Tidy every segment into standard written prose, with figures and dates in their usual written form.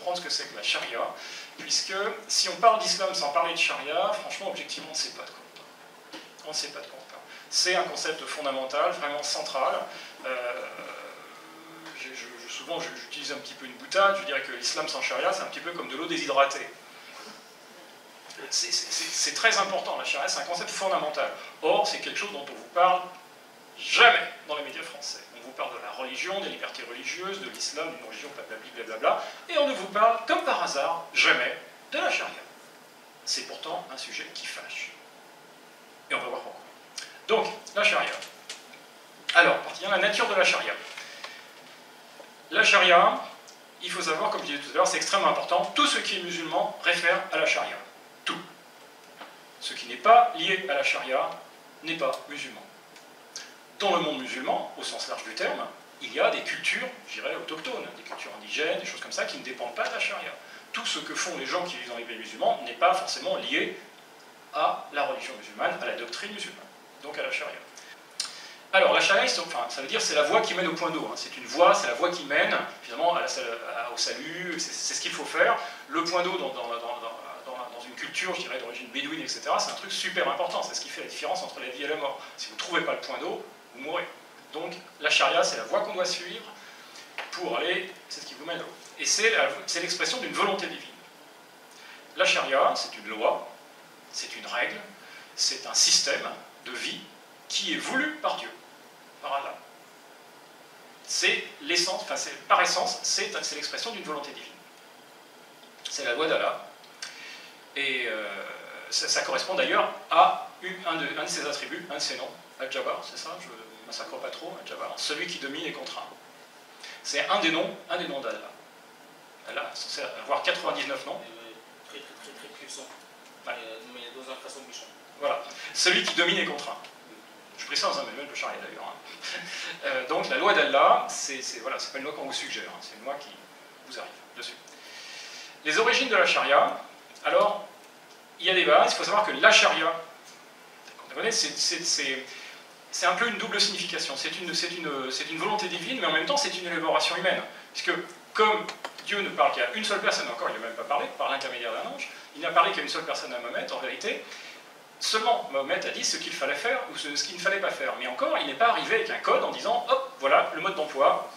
comprendre ce que c'est que la charia, puisque si on parle d'islam sans parler de charia, franchement, objectivement, on ne sait pas de quoi on parle. On ne sait pas de quoi on parle. C'est un concept fondamental, vraiment central. Souvent, j'utilise un petit peu une boutade, je dirais que l'islam sans charia, c'est un petit peu comme de l'eau déshydratée. C'est très important, la charia, c'est un concept fondamental. Or, c'est quelque chose dont on vous parle jamais dans les médias français. On vous parle de la religion, des libertés religieuses, de l'islam, d'une religion, blablabla, et on ne vous parle, comme par hasard, jamais de la charia. C'est pourtant un sujet qui fâche. Et on va voir pourquoi. Donc, la charia. Alors, il y a la nature de la charia. La charia, il faut savoir, comme je disais tout à l'heure, c'est extrêmement important, tout ce qui est musulman réfère à la charia. Tout. Ce qui n'est pas lié à la charia n'est pas musulman. Dans le monde musulman, au sens large du terme, il y a des cultures, je dirais, autochtones, des cultures indigènes, des choses comme ça, qui ne dépendent pas de la charia. Tout ce que font les gens qui vivent dans les pays musulmans n'est pas forcément lié à la religion musulmane, à la doctrine musulmane, donc à la charia. Alors, la charia, enfin, ça veut dire c'est la voie qui mène au point d'eau. Hein. C'est une voie, c'est la voie qui mène, finalement, au salut, c'est ce qu'il faut faire. Le point d'eau dans une culture, je dirais, d'origine bédouine, etc., c'est un truc super important. C'est ce qui fait la différence entre la vie et la mort. Si vous ne trouvez pas le point d'eau, vous mourrez. Donc, la charia, c'est la voie qu'on doit suivre pour aller, c'est ce qui vous mène à l'eau. Et c'est l'expression d'une volonté divine. La charia, c'est une loi, c'est une règle, c'est un système de vie qui est voulu par Dieu, par Allah. C'est l'essence, enfin, par essence, c'est l'expression d'une volonté divine. C'est la loi d'Allah. Et ça correspond d'ailleurs à un de ses attributs, un de ses noms, Al-Jabbar, c'est ça, je ne massacre pas trop, Al-Jabbar, celui qui domine et contraint. C'est un des noms d'Allah. Allah est censé avoir 99 noms. Très puissant. Ouais. Mais dans un façon méchante. Voilà, celui qui domine et contraint. Je pris ça dans un manuel de charia d'ailleurs. Hein. Donc la loi d'Allah, c'est pas une loi qu'on vous suggère, hein, c'est une loi qui vous arrive dessus. Les origines de la charia, alors, il y a des bases, il faut savoir que la charia, c'est un peu une double signification. C'est une volonté divine, mais en même temps c'est une élaboration humaine. Puisque comme Dieu ne parle qu'à une seule personne, encore il n'a même pas parlé, par l'intermédiaire d'un ange, il n'a parlé qu'à une seule personne à Mahomet, en vérité, seulement Mahomet a dit ce qu'il fallait faire ou ce qu'il ne fallait pas faire. Mais encore, il n'est pas arrivé avec un code en disant, hop, voilà, le mode d'emploi,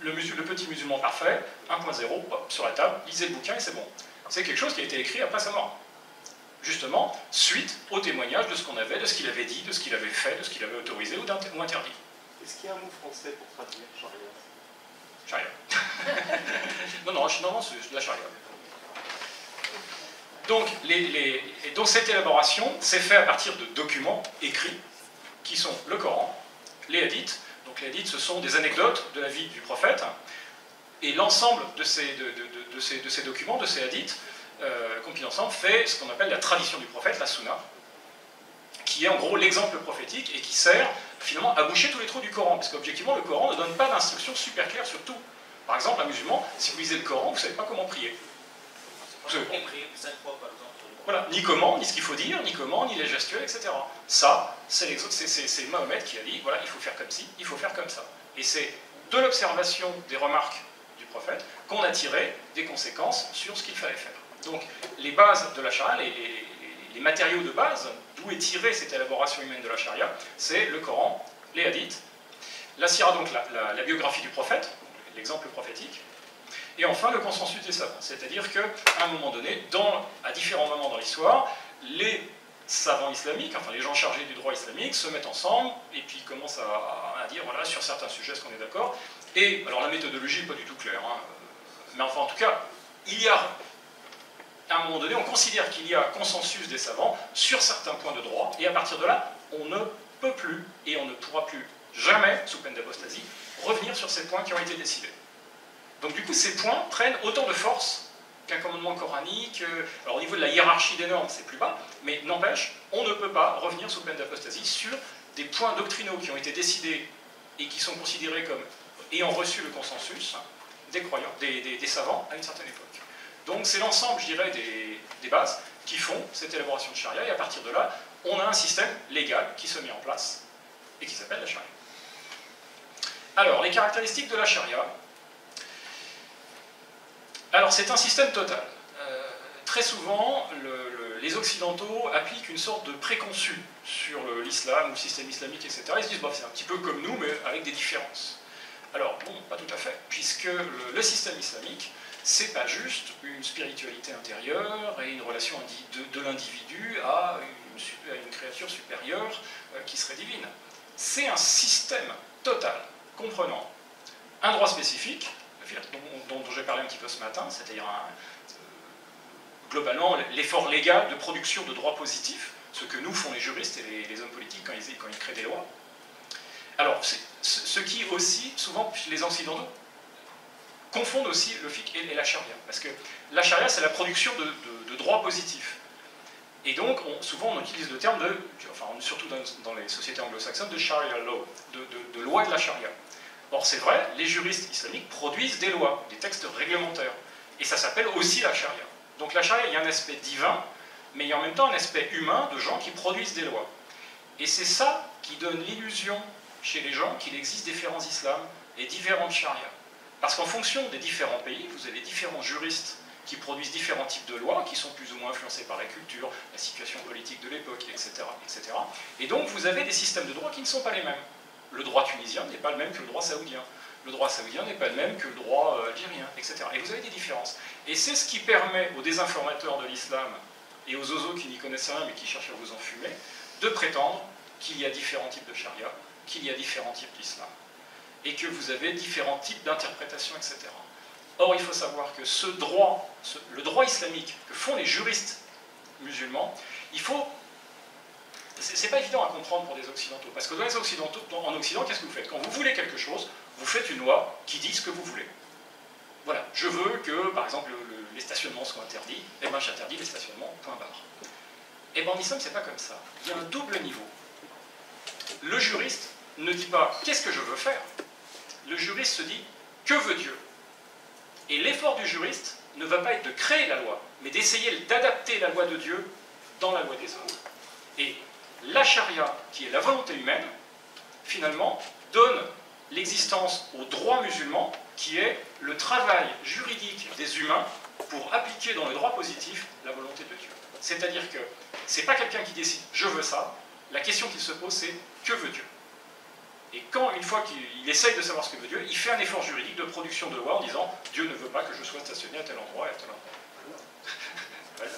le petit musulman parfait, 1.0, hop, sur la table, lisez le bouquin et c'est bon. C'est quelque chose qui a été écrit après sa mort. Justement, suite au témoignage de ce qu'on avait, de ce qu'il avait dit, de ce qu'il avait fait, de ce qu'il avait autorisé ou interdit. Est-ce qu'il y a un mot français pour traduire charia? Charia. non, c'est la charia. Donc, donc cette élaboration s'est faite à partir de documents écrits, qui sont le Coran, les hadiths. Donc les hadiths, ce sont des anecdotes de la vie du prophète, et l'ensemble de ces documents, de ces hadiths, compilés ensemble, fait ce qu'on appelle la tradition du prophète, la sunna, qui est en gros l'exemple prophétique et qui sert finalement à boucher tous les trous du Coran, parce qu'objectivement le Coran ne donne pas d'instructions super claires sur tout. Par exemple, un musulman, si vous lisez le Coran, vous ne savez pas comment prier. Vous avez compris 5 fois par exemple. Voilà, ni comment, ni ce qu'il faut dire, ni comment, ni les gestuels, etc. Ça, c'est Mahomet qui a dit, voilà, il faut faire comme ci, il faut faire comme ça. Et c'est de l'observation des remarques du prophète qu'on a tiré des conséquences sur ce qu'il fallait faire. Donc, les bases de la charia, les matériaux de base, d'où est tirée cette élaboration humaine de la charia, c'est le Coran, les hadiths, la sira, donc la biographie du prophète, l'exemple prophétique, et enfin le consensus des savants. C'est-à-dire qu'à un moment donné, à différents moments dans l'histoire, les savants islamiques, enfin les gens chargés du droit islamique, se mettent ensemble et puis commencent à dire, voilà, sur certains sujets, est-ce qu'on est d'accord? Et, alors la méthodologie n'est pas du tout claire, hein, mais enfin en tout cas, il y a, à un moment donné, on considère qu'il y a consensus des savants sur certains points de droit, et à partir de là, on ne peut plus, et on ne pourra plus jamais, sous peine d'apostasie, revenir sur ces points qui ont été décidés. Donc du coup, ces points prennent autant de force qu'un commandement coranique. Alors au niveau de la hiérarchie des normes, c'est plus bas, mais n'empêche, on ne peut pas revenir sous peine d'apostasie sur des points doctrinaux qui ont été décidés et qui sont considérés comme ayant reçu le consensus des croyants, des savants à une certaine époque. Donc c'est l'ensemble, je dirais, des bases qui font cette élaboration de charia, et à partir de là, on a un système légal qui se met en place et qui s'appelle la charia. Alors, les caractéristiques de la charia. Alors c'est un système total. Très souvent, les Occidentaux appliquent une sorte de préconçu sur l'islam ou le système islamique, etc. Ils se disent, c'est un petit peu comme nous, mais avec des différences. Alors, bon, pas tout à fait, puisque le système islamique, c'est pas juste une spiritualité intérieure et une relation de l'individu à une créature supérieure qui serait divine. C'est un système total, comprenant un droit spécifique, dont j'ai parlé un petit peu ce matin, c'est-à-dire globalement l'effort légal de production de droits positifs, ce que nous font les juristes et les hommes politiques quand ils créent des lois. Alors, ce qui aussi, souvent, les Occidentaux confondent aussi le fiqh et la charia, parce que la charia, c'est la production de droits positifs. Et donc, souvent, on utilise le terme surtout dans les sociétés anglo-saxonnes, de sharia law, de loi de la charia. Or, c'est vrai, les juristes islamiques produisent des lois, des textes réglementaires, et ça s'appelle aussi la charia. Donc la charia, il y a un aspect divin, mais il y a en même temps un aspect humain de gens qui produisent des lois. Et c'est ça qui donne l'illusion chez les gens qu'il existe différents islams et différentes charias. Parce qu'en fonction des différents pays, vous avez différents juristes qui produisent différents types de lois, qui sont plus ou moins influencés par la culture, la situation politique de l'époque, etc., etc. Et donc vous avez des systèmes de droit qui ne sont pas les mêmes. Le droit tunisien n'est pas le même que le droit saoudien. Le droit saoudien n'est pas le même que le droit algérien, etc. Et vous avez des différences. Et c'est ce qui permet aux désinformateurs de l'islam et aux oiseaux qui n'y connaissent rien mais qui cherchent à vous enfumer, de prétendre qu'il y a différents types de charia, qu'il y a différents types d'islam, et que vous avez différents types d'interprétations, etc. Or, il faut savoir que le droit islamique que font les juristes musulmans, c'est pas évident à comprendre pour des occidentaux, parce que en Occident, qu'est-ce que vous faites? Quand vous voulez quelque chose, vous faites une loi qui dit ce que vous voulez. Voilà, je veux que, par exemple, les stationnements soient interdits, et bien j'interdis les stationnements, point barre. Et bien en islam, c'est pas comme ça. Il y a un double niveau. Le juriste ne dit pas « qu'est-ce que je veux faire ?» Le juriste se dit « que veut Dieu ?» Et l'effort du juriste ne va pas être de créer la loi, mais d'essayer d'adapter la loi de Dieu dans la loi des hommes. Et la charia, qui est la volonté humaine, finalement, donne l'existence au droit musulman, qui est le travail juridique des humains pour appliquer dans le droit positif la volonté de Dieu. C'est-à-dire que ce n'est pas quelqu'un qui décide « je veux ça », la question qu'il se pose c'est « que veut Dieu ?» Et une fois qu'il essaye de savoir ce que veut Dieu, il fait un effort juridique de production de loi en disant « Dieu ne veut pas que je sois stationné à tel endroit et à tel endroit. » Voilà.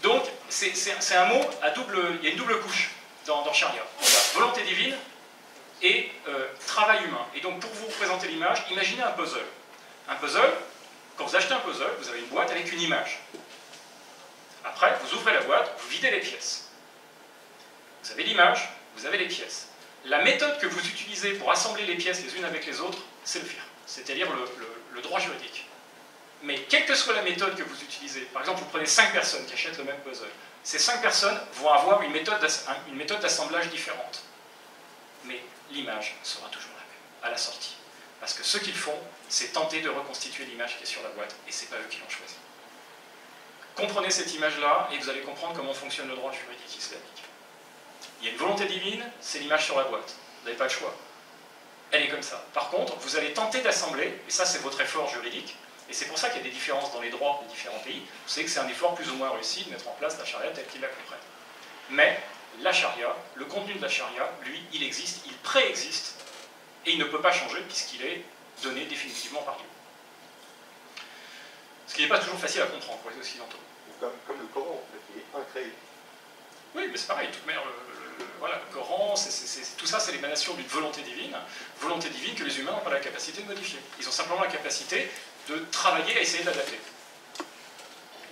Donc, c'est un mot il y a une double couche dans Charia. Il y a volonté divine et travail humain. Et donc, pour vous représenter l'image, imaginez un puzzle. Un puzzle, quand vous achetez un puzzle, vous avez une boîte avec une image. Après, vous ouvrez la boîte, vous videz les pièces. Vous avez l'image, vous avez les pièces. La méthode que vous utilisez pour assembler les pièces les unes avec les autres, c'est le fiqh, c'est-à-dire le droit juridique. Mais quelle que soit la méthode que vous utilisez, par exemple, vous prenez 5 personnes qui achètent le même puzzle, ces 5 personnes vont avoir une méthode d'assemblage différente. Mais l'image sera toujours la même, à la sortie. Parce que ce qu'ils font, c'est tenter de reconstituer l'image qui est sur la boîte, et ce n'est pas eux qui l'ont choisie. Comprenez cette image-là, et vous allez comprendre comment fonctionne le droit juridique islamique. Il y a une volonté divine, c'est l'image sur la boîte. Vous n'avez pas le choix. Elle est comme ça. Par contre, vous allez tenter d'assembler, et ça c'est votre effort juridique, et c'est pour ça qu'il y a des différences dans les droits des différents pays. Vous savez que c'est un effort plus ou moins réussi de mettre en place la charia telle qu'ils la comprennent. Mais la charia, le contenu de la charia, lui, il existe, il préexiste, et il ne peut pas changer puisqu'il est donné définitivement par Dieu. Ce qui n'est pas toujours facile à comprendre pour les occidentaux. Comme le Coran, en fait, qui est incréé. Oui, mais c'est pareil, de toute manière, voilà, le Coran, tout ça c'est l'émanation d'une volonté divine que les humains n'ont pas la capacité de modifier. Ils ont simplement la capacité de travailler à essayer de l'adapter.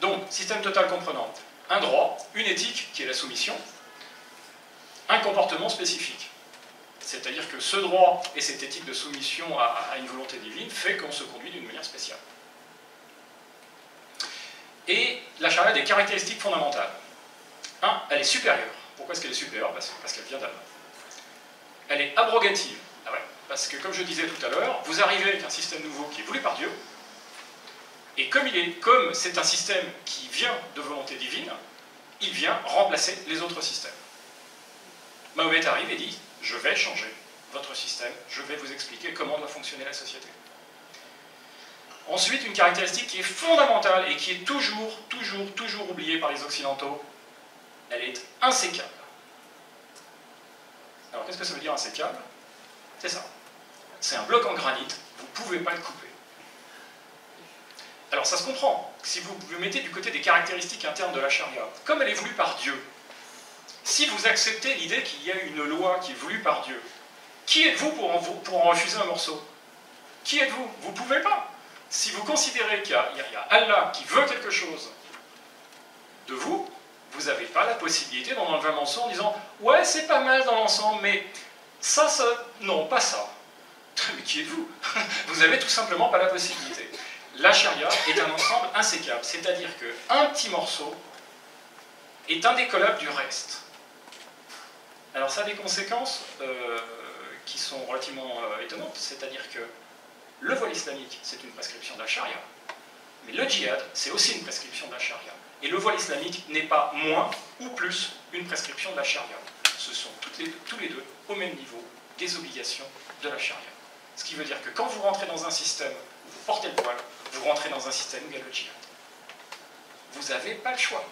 Donc, système total comprenant un droit, une éthique qui est la soumission, un comportement spécifique. C'est-à-dire que ce droit et cette éthique de soumission à une volonté divine fait qu'on se conduit d'une manière spéciale. Et la charia a des caractéristiques fondamentales. Un, elle est supérieure. Pourquoi est-ce qu'elle est supérieure? Parce qu'elle vient d'Allah. Elle est abrogative. Ah ouais, parce que, comme je disais tout à l'heure, vous arrivez avec un système nouveau qui est voulu par Dieu, et comme c'est un système qui vient de volonté divine, il vient remplacer les autres systèmes. Mahomet arrive et dit « Je vais changer votre système, je vais vous expliquer comment doit fonctionner la société. » Ensuite, une caractéristique qui est fondamentale et qui est toujours oubliée par les Occidentaux, elle est insécable. Alors, qu'est-ce que ça veut dire insécable? C'est ça. C'est un bloc en granit, vous ne pouvez pas le couper. Alors, ça se comprend. Si vous vous mettez du côté des caractéristiques internes de la charia, comme elle est voulue par Dieu, si vous acceptez l'idée qu'il y a une loi qui est voulue par Dieu, qui êtes-vous pour en refuser un morceau? Qui êtes-vous? Vous ne pouvez pas. Si vous considérez qu'il y a Allah qui veut quelque chose de vous, vous n'avez pas la possibilité d'en enlever un morceau en disant « Ouais, c'est pas mal dans l'ensemble, mais ça, non, pas ça. » Mais qui êtes-vous? Vous n'avez tout simplement pas la possibilité. La charia est un ensemble insécable, c'est-à-dire qu'un petit morceau est indécollable du reste. Alors ça a des conséquences qui sont relativement étonnantes, c'est-à-dire que le voile islamique, c'est une prescription de la charia, mais le djihad, c'est aussi une prescription de la charia. Et le voile islamique n'est pas moins ou plus une prescription de la charia. Ce sont tous les deux au même niveau des obligations de la charia. Ce qui veut dire que quand vous rentrez dans un système où vous portez le voile, vous rentrez dans un système où il y a le djihad. Vous n'avez pas le choix.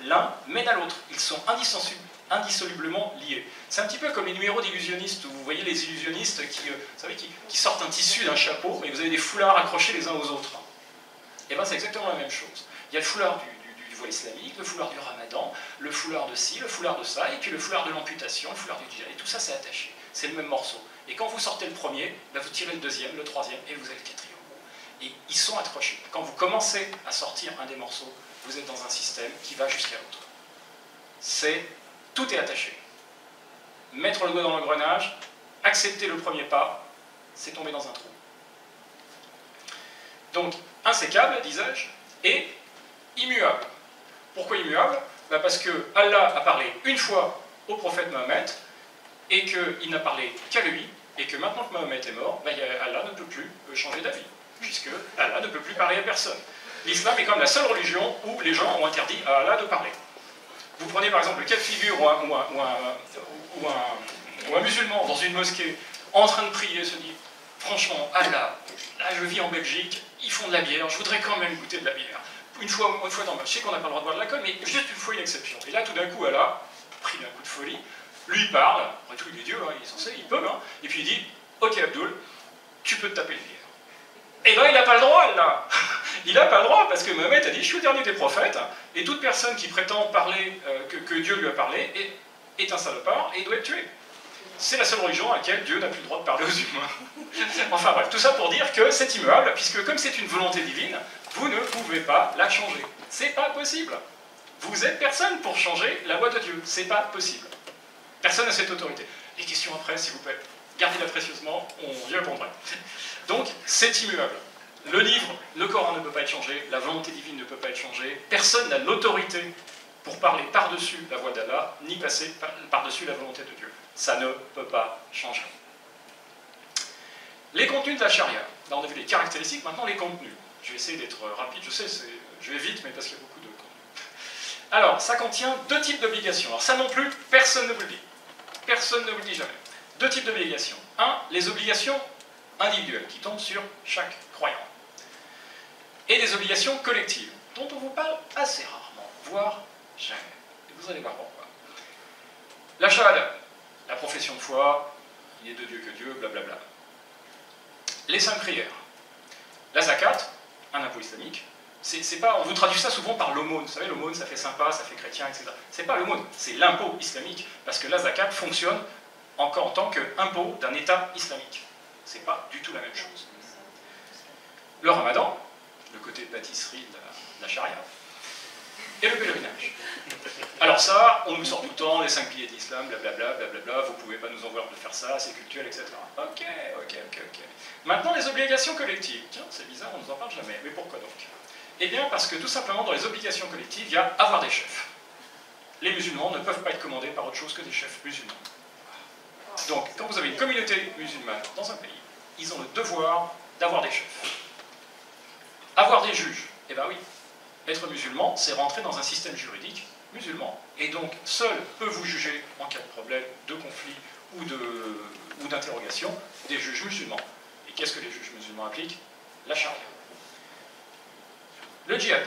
L'un mène à l'autre. Ils sont indissolublement liés. C'est un petit peu comme les numéros d'illusionnistes, où vous voyez les illusionnistes qui sortent un tissu d'un chapeau, et vous avez des foulards accrochés les uns aux autres. Et bien c'est exactement la même chose. Il y a le foulard du voile islamique, le foulard du ramadan, le foulard de ci, le foulard de ça, et puis le foulard de l'amputation, le foulard du djihad, et tout ça c'est attaché. C'est le même morceau. Et quand vous sortez le premier, ben vous tirez le deuxième, le troisième, et vous avez le quatrième. Et ils sont accrochés. Quand vous commencez à sortir un des morceaux, vous êtes dans un système qui va jusqu'à l'autre. Tout est attaché. Mettre le doigt dans l'engrenage, accepter le premier pas, c'est tomber dans un trou. Donc, insécable, disais-je, et immuable. Pourquoi immuable? Parce que Allah a parlé une fois au prophète Mohammed, et qu'il n'a parlé qu'à lui, et que maintenant que Mohammed est mort, Allah ne peut plus changer d'avis, puisque Allah ne peut plus parler à personne. L'islam est comme la seule religion où les gens ont interdit à Allah de parler. Vous prenez par exemple le cas de figure où un musulman dans une mosquée en train de prier se dit « Franchement, Allah, là je vis en Belgique, ils font de la bière, je voudrais quand même goûter de la bière. Une fois dans je sais qu'on n'a pas le droit de boire de l'alcool, mais juste une fois une exception. » Et là tout d'un coup Allah, pris d'un coup de folie, lui parle, après tout il est Dieu, hein, il est censé, il peut, hein, et puis il dit « Ok Abdul, tu peux te taper une bière. » Et là il n'a pas le droit là. Il n'a pas le droit, parce que Mohammed a dit « Je suis le dernier des prophètes, et toute personne qui prétend parler que Dieu lui a parlé est un salopard et doit être tué. » C'est la seule religion à laquelle Dieu n'a plus le droit de parler aux humains. Enfin bref, tout ça pour dire que c'est immuable, puisque comme c'est une volonté divine, vous ne pouvez pas la changer. C'est pas possible. Vous êtes personne pour changer la loi de Dieu. C'est pas possible. Personne n'a cette autorité. Les questions après, s'il vous plaît, gardez-la précieusement, on y répondra. Donc, c'est immuable. Le livre, le Coran ne peut pas être changé, la volonté divine ne peut pas être changée, personne n'a l'autorité pour parler par-dessus la voix d'Allah, ni passer par-dessus la volonté de Dieu. Ça ne peut pas changer. Les contenus de la charia. Là, on a vu les caractéristiques, maintenant les contenus. Je vais essayer d'être rapide, je sais, je vais vite, mais parce qu'il y a beaucoup de contenus. Alors, ça contient deux types d'obligations. Alors ça non plus, personne ne vous le dit. Personne ne vous le dit jamais. Deux types d'obligations. Un, les obligations individuelles, qui tombent sur chaque croyant. Et des obligations collectives, dont on vous parle assez rarement, voire jamais. Et vous allez voir pourquoi. La shahada, la profession de foi, il n'est de Dieu que Dieu, blablabla. Les 5 prières. La zakat, un impôt islamique. C'est pas, on vous traduit ça souvent par l'aumône. Vous savez, l'aumône, ça fait sympa, ça fait chrétien, etc. C'est pas l'aumône, c'est l'impôt islamique. Parce que la zakat fonctionne encore en tant qu'impôt d'un État islamique. C'est pas du tout la même chose. Le ramadan, le côté pâtisserie de la charia, et le pèlerinage. Alors ça, on nous sort tout le temps, les 5 piliers de l'islam, blablabla, blablabla, vous pouvez pas nous en voir de faire ça, c'est culturel, etc. Ok. Maintenant, les obligations collectives. Tiens, c'est bizarre, on nous en parle jamais. Mais pourquoi donc? Eh bien, parce que tout simplement, dans les obligations collectives, il y a avoir des chefs. Les musulmans ne peuvent pas être commandés par autre chose que des chefs musulmans. Donc, quand vous avez une communauté musulmane dans un pays, ils ont le devoir d'avoir des chefs. Avoir des juges, eh bien oui. Être musulman, c'est rentrer dans un système juridique musulman. Et donc, seul peut vous juger en cas de problème, de conflit ou d'interrogation des juges musulmans. Et qu'est-ce que les juges musulmans appliquent? La charia. Le djihad.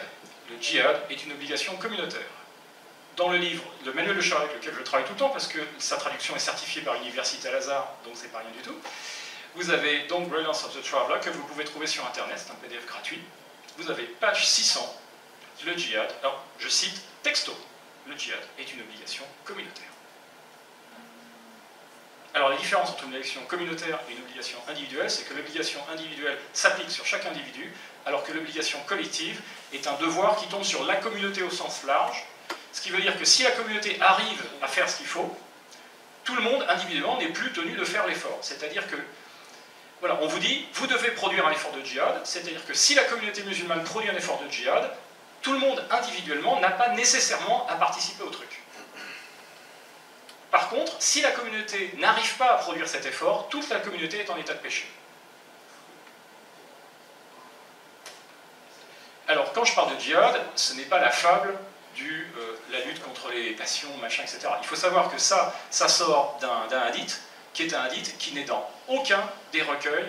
Le djihad est une obligation communautaire. Dans le livre, le manuel de charia avec lequel je travaille tout le temps, parce que sa traduction est certifiée par l'université Al-Azhar, donc c'est pas rien du tout, vous avez donc Brilliance of the Traveler, que vous pouvez trouver sur Internet, c'est un PDF gratuit. Vous avez page 600, le djihad, alors je cite texto, le djihad est une obligation communautaire. Alors la différence entre une obligation communautaire et une obligation individuelle, c'est que l'obligation individuelle s'applique sur chaque individu, alors que l'obligation collective est un devoir qui tombe sur la communauté au sens large, ce qui veut dire que si la communauté arrive à faire ce qu'il faut, tout le monde individuellement n'est plus tenu de faire l'effort. C'est-à-dire que, voilà, on vous dit, vous devez produire un effort de djihad, c'est-à-dire que si la communauté musulmane produit un effort de djihad, tout le monde individuellement n'a pas nécessairement à participer au truc. Par contre, si la communauté n'arrive pas à produire cet effort, toute la communauté est en état de péché. Alors, quand je parle de djihad, ce n'est pas la fable la lutte contre les passions, machin, etc. Il faut savoir que ça sort d'un hadith, qui est un hadith qui n'est dans aucun des recueils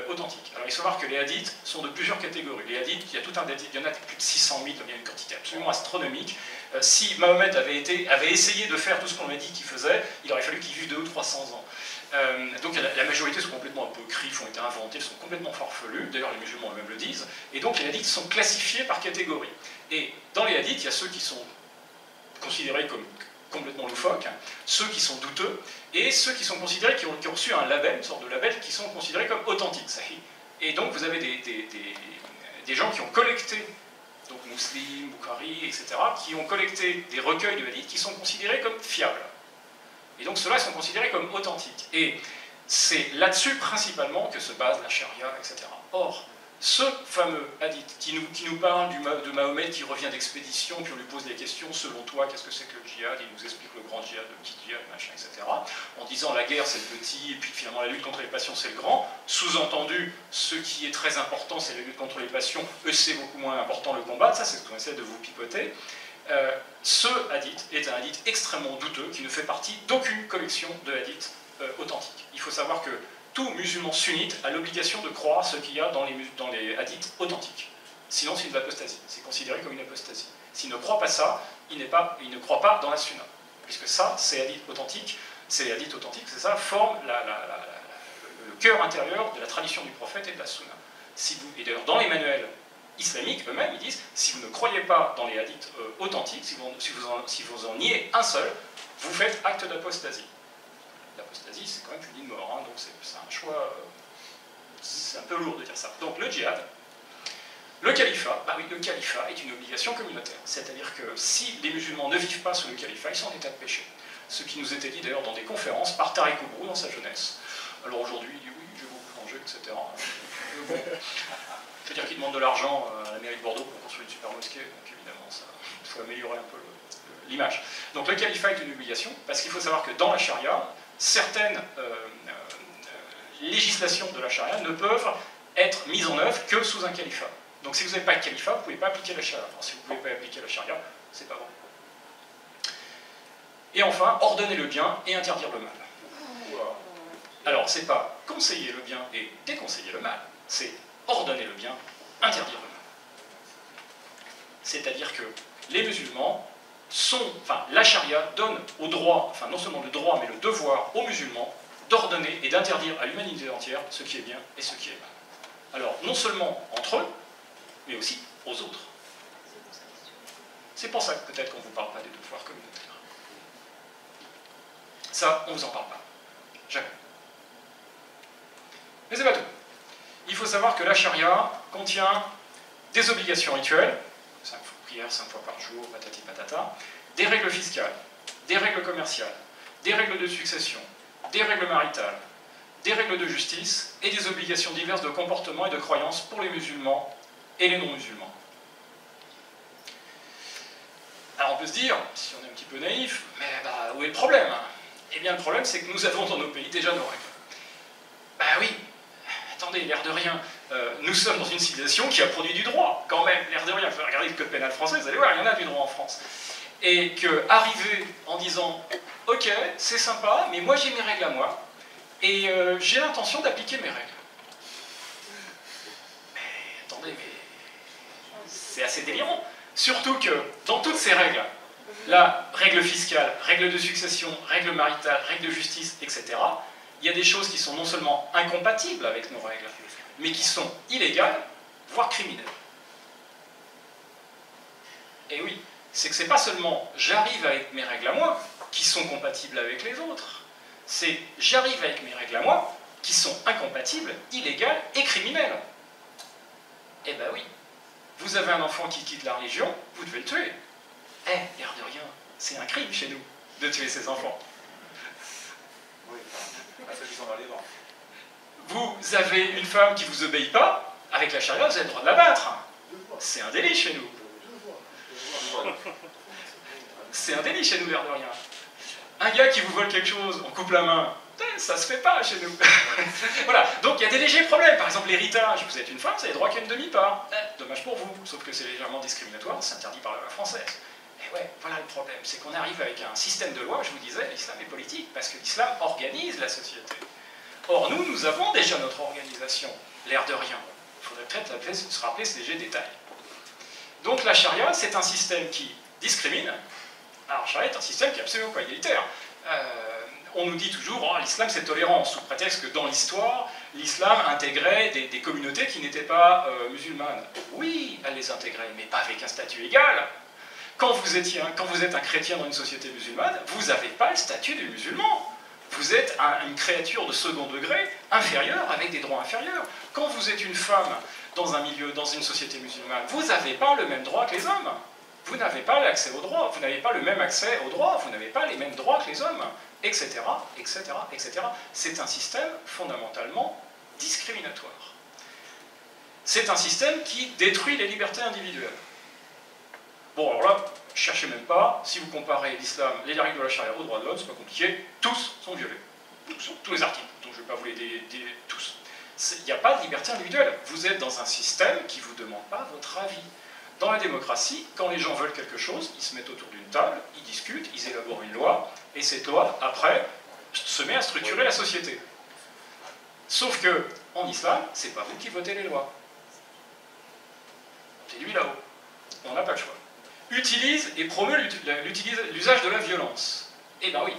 authentiques. Alors, il faut savoir que les hadiths sont de plusieurs catégories. Les hadiths, il y a tout un hadith, il y en a plus de 600 000, il y a une quantité absolument astronomique. Si Mahomet avait essayé de faire tout ce qu'on a dit qu'il faisait, il aurait fallu qu'il vive 200 ou 300 ans. Donc la majorité sont complètement apocryphes, ont été inventés, sont complètement farfelus, d'ailleurs les musulmans eux-mêmes le disent, et donc les hadiths sont classifiés par catégorie. Et dans les hadiths, il y a ceux qui sont considérés comme complètement loufoques, ceux qui sont douteux, et ceux qui sont considérés, qui ont reçu un label, une sorte de label, qui sont considérés comme authentiques. Et donc vous avez des gens qui ont collecté, donc Muslim, Bukhari, etc., qui ont collecté des recueils de hadiths qui sont considérés comme fiables. Et donc ceux-là sont considérés comme authentiques. Et c'est là-dessus principalement que se base la charia, etc. Or, ce fameux hadith qui nous parle de Mahomet qui revient d'expédition, puis on lui pose des questions, selon toi, qu'est-ce que c'est que le djihad? Il nous explique le grand djihad, le petit djihad, machin, etc. En disant la guerre c'est le petit, et puis finalement la lutte contre les passions c'est le grand. Sous-entendu, ce qui est très important c'est la lutte contre les passions, c'est beaucoup moins important le combat, ça c'est ce qu'on essaie de vous pipoter. Ce hadith est un hadith extrêmement douteux qui ne fait partie d'aucune collection de hadiths authentiques. Il faut savoir que tout musulman sunnite a l'obligation de croire ce qu'il y a dans les hadiths authentiques. Sinon c'est une apostasie, c'est considéré comme une apostasie. S'il ne croit pas ça, il ne croit pas dans la sunna. Puisque ça, ces hadiths authentiques, c'est ça, forment le cœur intérieur de la tradition du prophète et de la sunna. Et d'ailleurs dans les manuels islamiques eux-mêmes, ils disent, si vous ne croyez pas dans les hadiths authentiques, si vous en niez un seul, vous faites acte d'apostasie. L'apostasie, c'est quand même puni de mort, hein, donc c'est un choix, c'est un peu lourd de dire ça. Donc le djihad, le califat, bah oui, le califat est une obligation communautaire. C'est-à-dire que si les musulmans ne vivent pas sous le califat, ils sont en état de péché. Ce qui nous était dit d'ailleurs dans des conférences par Tariq Oubrou dans sa jeunesse. Alors aujourd'hui, il dit oui, je vais beaucoup manger, etc. Bon. C'est-à-dire qu'il demande de l'argent à la mairie de Bordeaux pour construire une super mosquée, donc évidemment, il faut améliorer un peu l'image. Donc le califat est une obligation, parce qu'il faut savoir que dans la charia, certaines législations de la charia ne peuvent être mises en œuvre que sous un califat. Donc si vous n'avez pas de califat, vous ne pouvez pas appliquer la charia. Enfin, si vous ne pouvez pas appliquer la charia, c'est pas bon. Et enfin, ordonner le bien et interdire le mal. Alors, c'est pas conseiller le bien et déconseiller le mal, c'est ordonner le bien, interdire le mal. C'est-à-dire que les musulmans la charia donne au droit, enfin non seulement le droit, mais le devoir aux musulmans d'ordonner et d'interdire à l'humanité entière ce qui est bien et ce qui est mal. Alors, non seulement entre eux, mais aussi aux autres. C'est pour ça que peut-être qu'on ne vous parle pas des devoirs communautaires. Ça, on ne vous en parle pas. Jamais. Mais c'est pas tout. Il faut savoir que la charia contient des obligations rituelles, 5 prières 5 fois par jour, patati patata, des règles fiscales, des règles commerciales, des règles de succession, des règles maritales, des règles de justice et des obligations diverses de comportement et de croyance pour les musulmans et les non-musulmans. Alors on peut se dire, si on est un petit peu naïf, mais bah, où est le problème? Eh bien le problème c'est que nous avons dans nos pays déjà nos règles. Bah oui, attendez, l'air de rien, nous sommes dans une civilisation qui a produit du droit, quand même, l'air de rien. Regardez le code pénal français, vous allez voir, il y en a du droit en France. Et qu'arriver en disant, ok, c'est sympa, mais moi j'ai mes règles à moi, et j'ai l'intention d'appliquer mes règles. Mais attendez, mais C'est assez délirant. Surtout que dans toutes ces règles, la règle fiscale, règle de succession, règle maritale, règle de justice, etc., il y a des choses qui sont non seulement incompatibles avec nos règles, mais qui sont illégales, voire criminelles. Et oui, c'est que c'est pas seulement j'arrive avec mes règles à moi, qui sont compatibles avec les autres, c'est j'arrive avec mes règles à moi, qui sont incompatibles, illégales et criminelles. Eh ben oui, vous avez un enfant qui quitte la religion, vous devez le tuer. Eh, l'air de rien, c'est un crime chez nous, de tuer ses enfants. Oui, à ceux qui sont dans les bancs. Vous avez une femme qui ne vous obéit pas, avec la charia, vous avez le droit de la battre. C'est un délit chez nous. C'est un délit chez nous, l'air de rien. Un gars qui vous vole quelque chose, on coupe la main, ça se fait pas chez nous. Voilà, donc il y a des légers problèmes. Par exemple, l'héritage, vous êtes une femme, vous avez droit qu'à une demi-part. Dommage pour vous, sauf que c'est légèrement discriminatoire, c'est interdit par la loi française. Et ouais, voilà le problème, c'est qu'on arrive avec un système de loi, je vous disais, l'islam est politique, parce que l'islam organise la société. Or, nous avons déjà notre organisation, l'air de rien. Il faudrait peut-être se rappeler ces légers détails. Donc la charia, c'est un système qui discrimine. Alors, la charia est un système qui est absolument pas égalitaire. On nous dit toujours, oh, l'islam c'est tolérant, sous prétexte que dans l'histoire, l'islam intégrait des communautés qui n'étaient pas musulmanes. Oui, elle les intégrait, mais pas avec un statut égal. Quand vous êtes un chrétien dans une société musulmane, vous n'avez pas le statut de musulman. Vous êtes une créature de second degré, inférieure, avec des droits inférieurs. Quand vous êtes une femme dans un milieu, dans une société musulmane, vous n'avez pas le même droit que les hommes. Vous n'avez pas l'accès aux droits, vous n'avez pas le même accès aux droits, vous n'avez pas les mêmes droits que les hommes, etc., etc., etc. C'est un système fondamentalement discriminatoire. C'est un système qui détruit les libertés individuelles. Bon, alors là, cherchez même pas, si vous comparez l'islam, les règles de la charia aux droits de l'homme, c'est pas compliqué, tous sont violés. Tous les articles, donc je ne vais pas vous les dire tous. Il n'y a pas de liberté individuelle. Vous êtes dans un système qui ne vous demande pas votre avis. Dans la démocratie, quand les gens veulent quelque chose, ils se mettent autour d'une table, ils discutent, ils élaborent une loi, et cette loi, après, se met à structurer la société. Sauf que, en islam, c'est pas vous qui votez les lois. C'est lui là-haut. On n'a pas le choix. Utilise et promeut l'usage de la violence. Eh bien oui.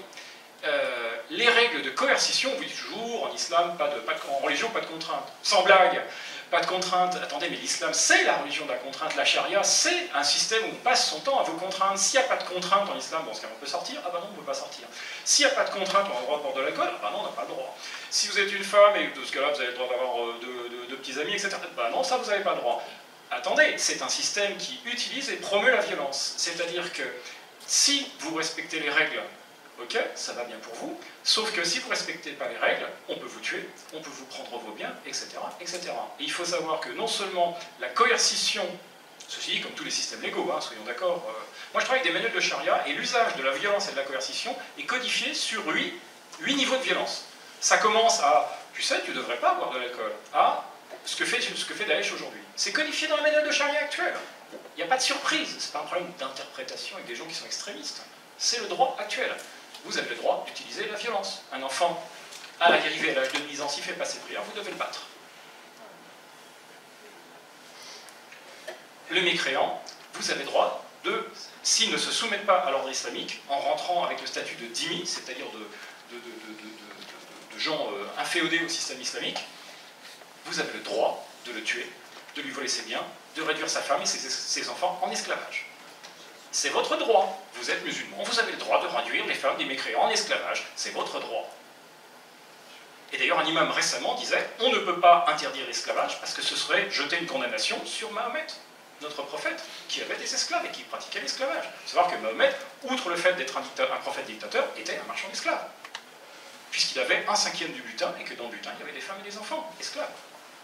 Les règles de coercition, vous dites toujours, en islam, en religion, pas de contrainte. Sans blague. Pas de contrainte. Attendez, mais l'islam, c'est la religion de la contrainte. La charia, c'est un système où on passe son temps à vous contraindre. S'il n'y a pas de contrainte en islam, bon, on peut sortir. Ah bah non, on ne peut pas sortir. S'il n'y a pas de contrainte, on a le droit de boire de l'alcool. Ah bah non, on n'a pas le droit. Si vous êtes une femme, et dans ce cas-là, vous avez le droit d'avoir de petits amis, etc. Bah non, ça, vous n'avez pas le droit. Attendez, c'est un système qui utilise et promeut la violence. C'est-à-dire que si vous respectez les règles, ok, ça va bien pour vous, sauf que si vous ne respectez pas les règles, on peut vous tuer, on peut vous prendre vos biens, etc., etc. Et il faut savoir que non seulement la coercition, ceci dit, comme tous les systèmes légaux, hein, soyons d'accord, moi je travaille avec des manuels de charia, et l'usage de la violence et de la coercition est codifié sur 8 niveaux de violence. Ça commence à, tu sais, tu ne devrais pas boire de l'alcool, à ce que fait Daesh aujourd'hui. C'est codifié dans le manuel de charia actuel. Il n'y a pas de surprise, ce n'est pas un problème d'interprétation avec des gens qui sont extrémistes. C'est le droit actuel. Vous avez le droit d'utiliser la violence. Un enfant, à l'arrivée à l'âge de 10 ans, s'il fait pas ses prières, vous devez le battre. Le mécréant, vous avez le droit de, s'il ne se soumet pas à l'ordre islamique, en rentrant avec le statut de dhimmi, c'est-à-dire de gens inféodés au système islamique, vous avez le droit de le tuer, de lui voler ses biens, de réduire sa femme et ses enfants en esclavage. C'est votre droit. Vous êtes musulman, vous avez le droit de réduire les femmes des mécréants en esclavage. C'est votre droit. Et d'ailleurs, un imam récemment disait, on ne peut pas interdire l'esclavage parce que ce serait jeter une condamnation sur Mahomet, notre prophète, qui avait des esclaves et qui pratiquait l'esclavage. Il faut savoir que Mahomet, outre le fait d'être un prophète dictateur, était un marchand d'esclaves. Puisqu'il avait 1/5 du butin et que dans le butin, il y avait des femmes et des enfants, esclaves.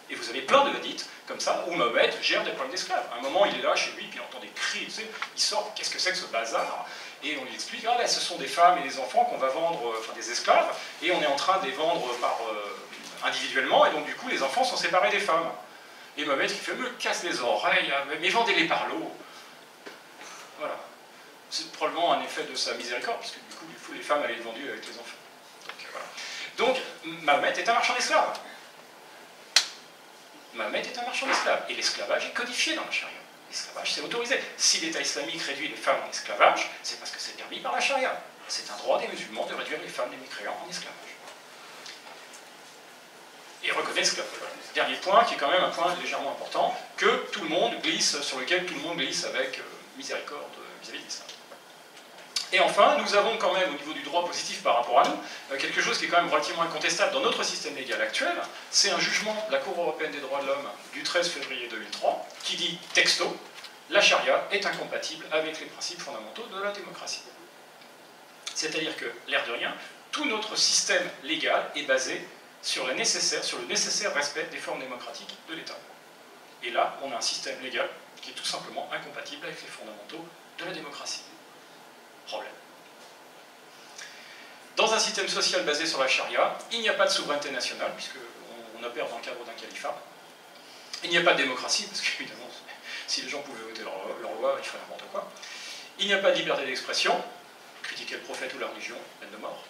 Et vous avez plein de hadiths comme ça où Mahomet gère des problèmes d'esclaves. À un moment, il est là chez lui, puis il entend des cris, tu sais, il sort, qu'est-ce que c'est que ce bazar? Et on lui explique, ah là, ce sont des femmes et des enfants qu'on va vendre, enfin des esclaves, et on est en train de les vendre individuellement, et donc du coup, les enfants sont séparés des femmes. Et Mahomet, il fait, me casse les oreilles, mais vendez-les par l'eau. Voilà. C'est probablement un effet de sa miséricorde, puisque du coup, les femmes allaient être vendues avec les enfants. Donc, voilà. Donc Mahomet est un marchand d'esclaves. Mahomet est un marchand d'esclaves, et l'esclavage est codifié dans la charia. l'esclavage c'est autorisé. Si l'État islamique réduit les femmes en esclavage, c'est parce que c'est permis par la charia. C'est un droit des musulmans de réduire les femmes des mécréants en esclavage. Et reconnaître, dernier point, qui est quand même un point légèrement important, que tout le monde glisse, sur lequel tout le monde glisse avec miséricorde vis-à-vis de l'islam. Et enfin, nous avons quand même, au niveau du droit positif par rapport à nous, quelque chose qui est quand même relativement incontestable dans notre système légal actuel, c'est un jugement de la Cour européenne des droits de l'homme du 13 février 2003, qui dit, texto, la charia est incompatible avec les principes fondamentaux de la démocratie. C'est-à-dire que, l'air de rien, tout notre système légal est basé sur le nécessaire respect des formes démocratiques de l'État. Et là, on a un système légal qui est tout simplement incompatible avec les fondamentaux de la démocratie. Problème. Dans un système social basé sur la charia, il n'y a pas de souveraineté nationale, puisqu'on opère dans le cadre d'un califat. Il n'y a pas de démocratie, parce qu'évidemment, si les gens pouvaient voter leur loi, ils feraient n'importe quoi. Il n'y a pas de liberté d'expression, critiquer le prophète ou la religion, peine de mort.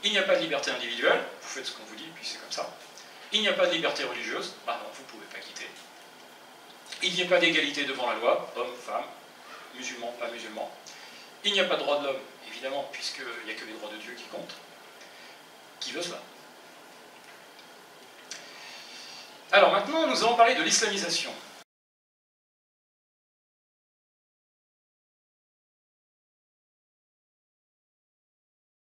Il n'y a pas de liberté individuelle, vous faites ce qu'on vous dit, puis c'est comme ça. Il n'y a pas de liberté religieuse, bah non, vous ne pouvez pas quitter. Il n'y a pas d'égalité devant la loi, hommes, femmes, musulmans, pas musulmans. Il n'y a pas de droit de l'homme, évidemment, puisqu'il n'y a que les droits de Dieu qui comptent. Qui veut cela? Alors maintenant, nous allons parler de l'islamisation.